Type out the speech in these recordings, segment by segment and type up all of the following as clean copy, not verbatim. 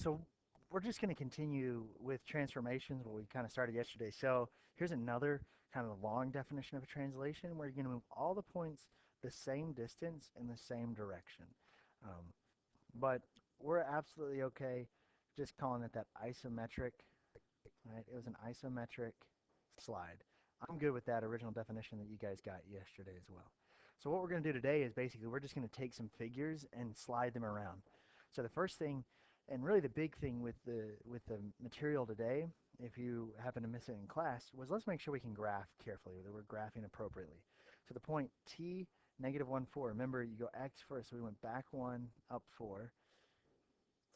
So we're just going to continue with transformations, what we kind of started yesterday. So here's another kind of long definition of a translation where you're going to move all the points the same distance in the same direction. Um, but we're absolutely okay just calling it that isometric, right? It was an isometric slide. I'm good with that original definition that you guys got yesterday as well. So what we're going to do today is basically we're just going to take some figures and slide them around. So the first thing, and really the big thing with the material today, if you happen to miss it in class, was let's make sure we can graph carefully, that we're graphing appropriately. So the point t negative 1, 4. Remember, you go x first, so we went back 1, up 4.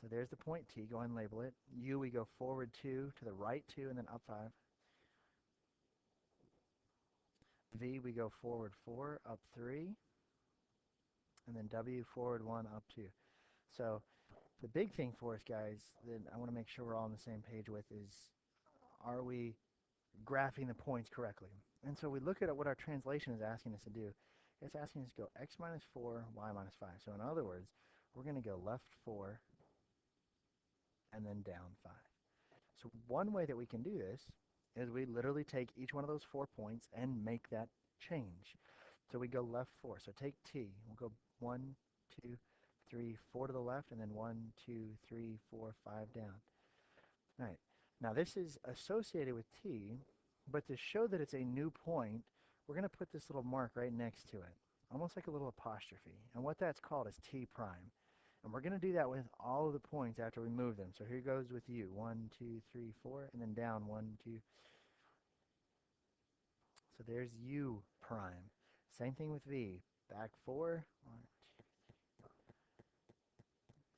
So there's the point t. Go ahead and label it. U, we go forward 2, to the right 2, and then up 5. V, we go forward 4, up 3, and then W, forward 1, up 2. So the big thing for us, guys, that I want to make sure we're all on the same page with is, are we graphing the points correctly? And so we look at what our translation is asking us to do. It's asking us to go x minus 4, y minus 5. So in other words, we're going to go left 4 and then down 5. So one way that we can do this is we literally take each one of those 4 points and make that change. So we go left 4. So take t. We'll go 1, 2, 3, 4 to the left, and then 1, 2, 3, 4, 5 down. All right. Now this is associated with t, but to show that it's a new point, we're going to put this little mark right next to it, almost like a little apostrophe. And what that's called is t prime. And we're going to do that with all of the points after we move them. So here goes with u. 1, 2, 3, 4, and then down 1, 2. So there's u prime. Same thing with v. Back 4. 1, 2.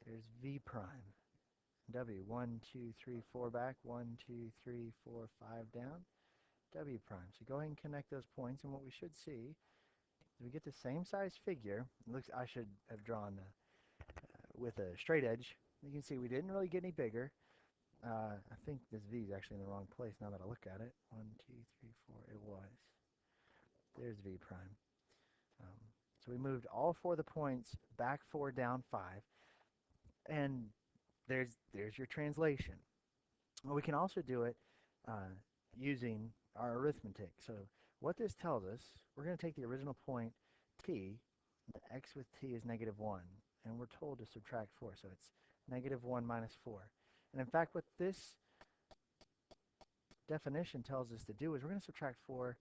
There's v prime. W. 1, 2, 3, 4 back. 1, 2, 3, 4, 5 down. W prime. So go ahead and connect those points, and what we should see is we get the same size figure. It looks, I should have drawn with a straight edge. You can see we didn't really get any bigger. I think this V is actually in the wrong place now that I look at it. 1, 2, 3, 4. It was. There's V prime. Um, so we moved all 4 of the points back 4, down 5. And there's your translation. Well, we can also do it using our arithmetic. So what this tells us, we're going to take the original point t. The x with t is negative 1. And we're told to subtract 4. So it's negative 1 minus 4. And in fact, what this definition tells us to do is we're going to subtract 4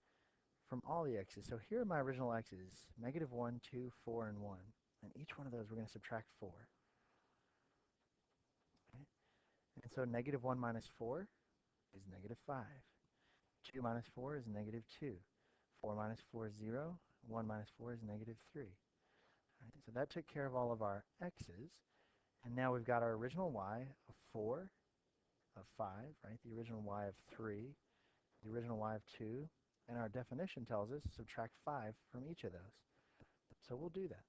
from all the x's. So here are my original x's, negative 1, 2, 4, and 1. And each one of those we're going to subtract 4. Okay? And so negative 1 minus 4 is negative 5. 2 minus 4 is negative 2. 4 minus 4 is 0. 1 minus 4 is negative 3. All right, so that took care of all of our x's. And now we've got our original y of 4, of 5, right? The original y of 3, the original y of 2, and our definition tells us subtract 5 from each of those. So we'll do that.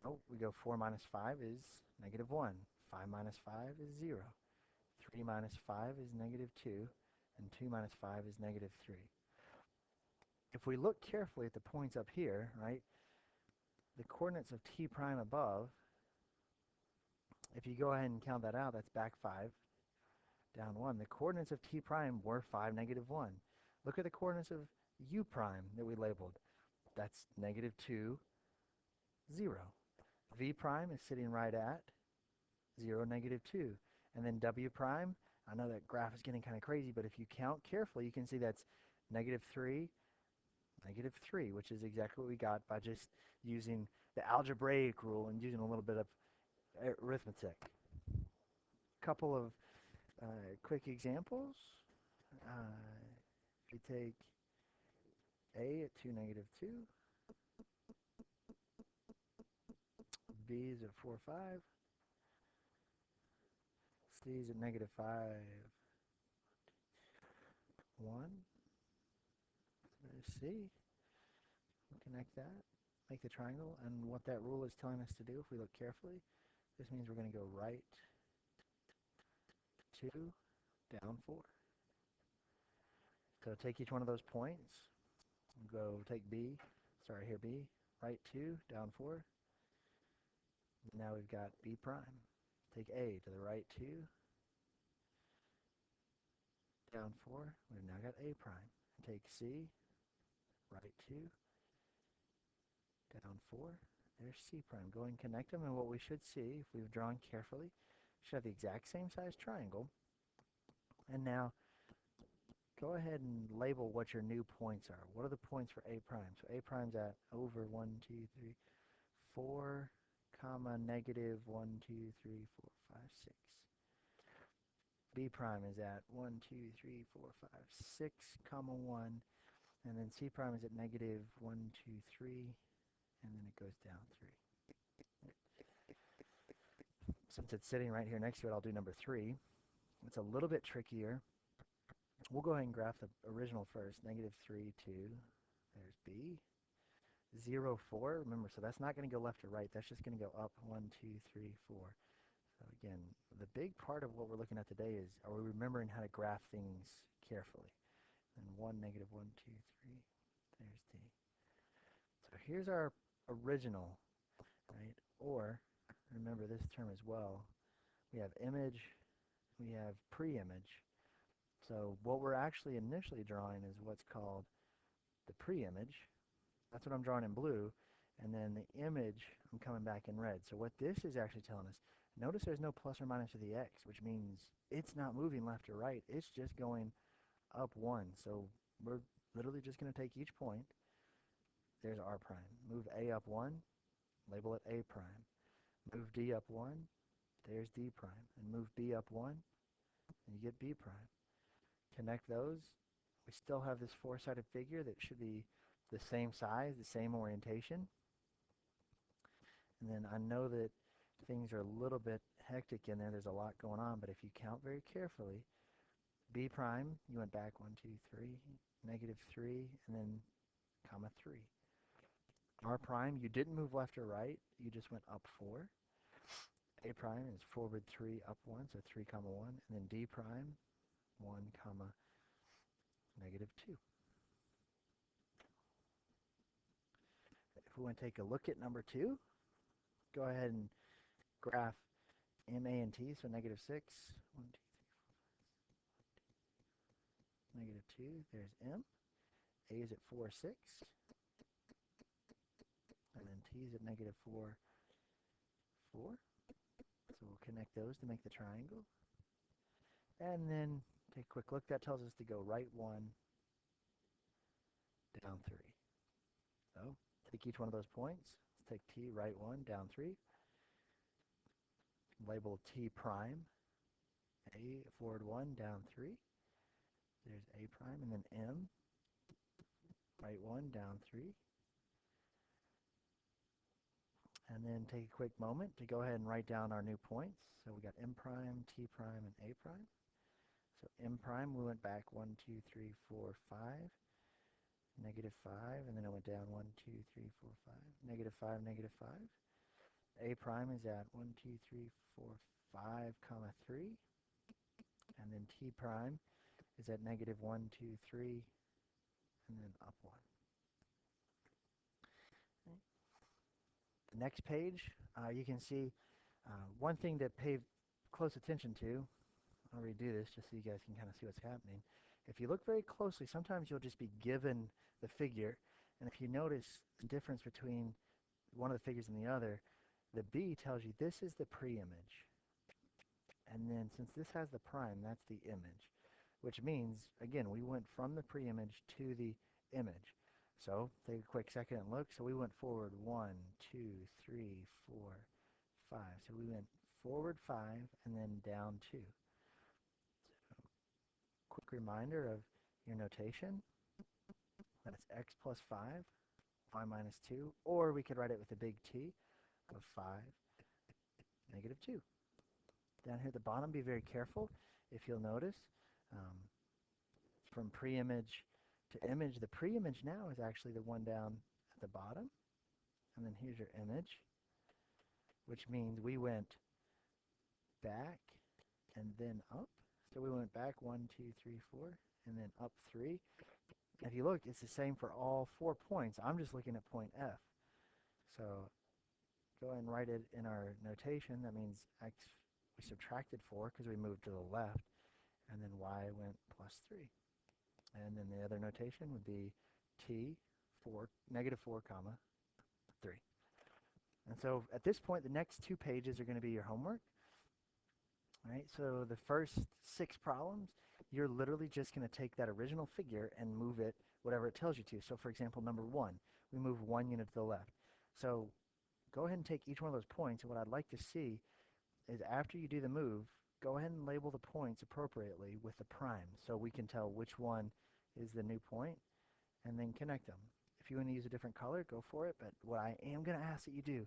So we go 4 minus 5 is negative 1. 5 minus 5 is 0. 3 minus 5 is negative 2. And 2 minus 5 is negative 3. If we look carefully at the points up here, right, the coordinates of t prime above, if you go ahead and count that out, that's back 5, down 1. The coordinates of t prime were 5, negative 1. Look at the coordinates of u prime that we labeled. That's negative 2, 0. V prime is sitting right at 0, negative 2. And then W prime, I know that graph is getting kind of crazy, but if you count carefully, you can see that's negative 3, negative 3, which is exactly what we got by just using the algebraic rule and using a little bit of arithmetic. Couple of quick examples. If you take A at 2, negative 2, B is at 4, 5, C is at negative 5, 1. There's C. Connect that, make the triangle, and what that rule is telling us to do, if we look carefully, this means we're going to go right 2, down 4. So take each one of those points, go take B, sorry here B, right 2, down 4. Now we've got B prime. Take A to the right 2, down 4. We've now got A prime. Take C, right 2, down 4. There's C prime. Go and connect them, and what we should see, if we've drawn carefully, should have the exact same size triangle. And now, go ahead and label what your new points are. What are the points for A prime? So A prime's at over 1, 2, 3, 4, comma, negative 1, 2, 3, 4, 5, 6. B prime is at 1, 2, 3, 4, 5, 6, comma 1. And then C prime is at negative 1, 2, 3. And then it goes down 3. Since it's sitting right here next to it, I'll do number 3. It's a little bit trickier. We'll go ahead and graph the original first. Negative 3, 2. There's B. 0, 4. Remember, so that's not going to go left or right. That's just going to go up 1, 2, 3, 4. So again, the big part of what we're looking at today is, are we remembering how to graph things carefully? And 1, negative 1, 2, 3. There's D. So here's our original, right? Or, remember this term as well. We have image, we have pre-image. So what we're actually initially drawing is what's called the pre-image. That's what I'm drawing in blue. And then the image, I'm coming back in red. So what this is actually telling us, notice there's no plus or minus to the x, which means it's not moving left or right. It's just going up 1. So we're literally just going to take each point. There's R prime. Move A up 1, label it A prime. Move D up 1, there's D prime. And move B up 1, and you get B prime. Connect those. We still have this four-sided figure that should be the same size, the same orientation. And then I know that things are a little bit hectic in there. There's a lot going on, but if you count very carefully, B prime, you went back 1, 2, 3, negative 3, and then comma 3. R prime, you didn't move left or right. You just went up 4. A prime is forward 3, up 1, so 3, comma 1. And then D prime, 1, comma, negative 2. If we want to take a look at number 2, go ahead and graph M, A, and T, so negative 6. 1, 2, 3, 4, 5. Negative 2, there's M. A is at 4, 6. And then T is at negative 4, 4. So we'll connect those to make the triangle. And then take a quick look. That tells us to go right 1, down 3. So take each one of those points. Let's take T, right 1, down 3. Label T prime. A, forward 1, down 3. There's A prime. And then M, right 1, down 3. And then take a quick moment to go ahead and write down our new points. So we got M prime, T prime, and A prime. So M prime, we went back 1, 2, 3, 4, 5. Negative 5, and then it went down 1, 2, 3, 4, 5. Negative 5, negative 5. A prime is at 1, 2, 3, 4, 5, comma 3. And then T prime is at negative 1, 2, 3, and then up 1. Okay. The next page, you can see one thing to pay close attention to. I'll redo this just so you guys can kind of see what's happening. If you look very closely, sometimes you'll just be given the figure, and if you notice the difference between one of the figures and the other, the B tells you this is the pre-image. And then since this has the prime, that's the image, which means, again, we went from the pre-image to the image. So take a quick second and look. So we went forward 1, 2, 3, 4, 5. So we went forward 5 and then down 2. So quick reminder of your notation. That's x plus 5, y minus 2, or we could write it with a big T of 5, negative 2. Down here at the bottom, be very careful. If you'll notice, from pre-image to image, the pre-image now is actually the one down at the bottom. And then here's your image, which means we went back and then up. So we went back 1, 2, 3, 4, and then up 3. If you look, it's the same for all 4 points. I'm just looking at point F. So go ahead and write it in our notation. That means x we subtracted 4 because we moved to the left, and then y went plus 3. And then the other notation would be t, negative 4 comma 3. And so at this point, the next 2 pages are going to be your homework. Right? So the first 6 problems, you're literally just going to take that original figure and move it whatever it tells you to. So for example, number 1, we move 1 unit to the left. So go ahead and take each one of those points, and what I'd like to see is after you do the move, go ahead and label the points appropriately with the prime so we can tell which one is the new point, and then connect them. If you want to use a different color, go for it, but what I am going to ask that you do,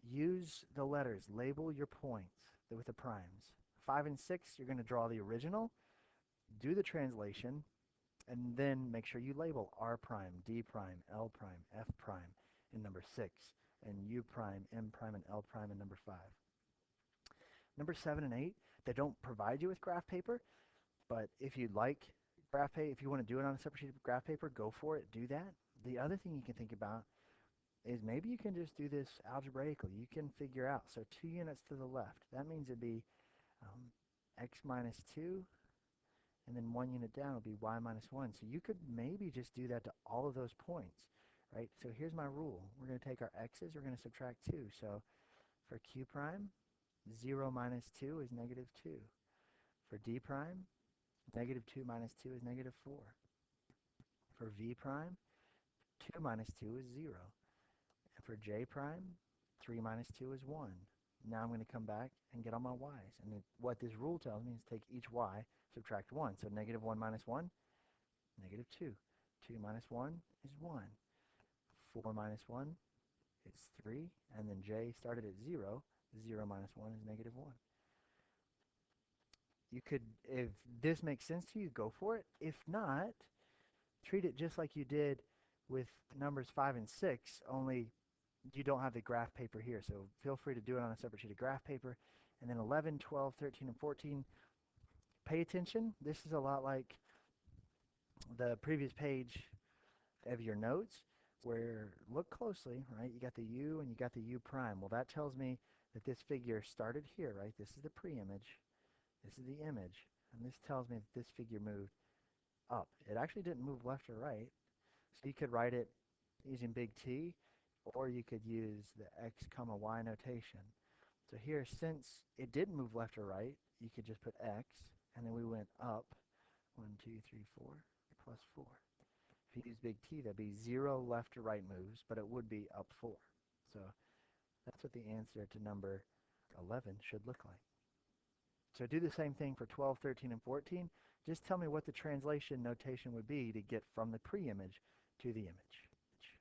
use the letters, label your points with the primes. 5 and 6, you're going to draw the original, do the translation, and then make sure you label R prime, D prime, L prime, F prime in number 6, and U prime, M prime, and L prime in number 5. Number 7 and 8, they don't provide you with graph paper, but if you'd like graph paper, if you want to do it on a separate sheet of graph paper, go for it, do that. The other thing you can think about is maybe you can just do this algebraically. You can figure out, so 2 units to the left, that means it'd be x minus 2, and then 1 unit down will be y minus 1. So you could maybe just do that to all of those points, right? So here's my rule. We're going to take our x's, we're going to subtract 2. So for q prime, 0 minus 2 is negative 2. For d prime, negative 2 minus 2 is negative 4. For v prime, 2 minus 2 is 0. And for j prime, 3 minus 2 is 1. Now I'm going to come back and get all my y's. And what this rule tells me is take each y, subtract 1. So negative 1 minus 1, negative 2. 2 minus 1 is 1. 4 minus 1 is 3. And then j started at 0. 0 minus 1 is negative 1. You could, if this makes sense to you, go for it. If not, treat it just like you did with numbers 5 and 6, only you don't have the graph paper here. So feel free to do it on a separate sheet of graph paper. And then 11, 12, 13, and 14, pay attention. This is a lot like the previous page of your notes, where look closely, right? You got the u and you got the u prime. Well, that tells me that this figure started here, right? This is the pre-image. This is the image. And this tells me that this figure moved up. It actually didn't move left or right. So you could write it using big T, or you could use the x comma y notation. So here, since it didn't move left or right, you could just put x, and then we went up 1, 2, 3, 4, plus 4. If you use big T, that'd be 0 left or right moves, but it would be up 4. So that's what the answer to number 11 should look like. So do the same thing for 12, 13, and 14. Just tell me what the translation notation would be to get from the pre-image to the image.